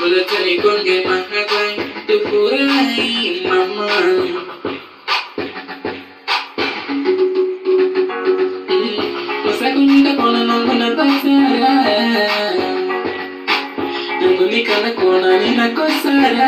Boleh konge mahagai tukurai mama. Masa kuninda kona nangona basara, nangulika na kona nina kosara.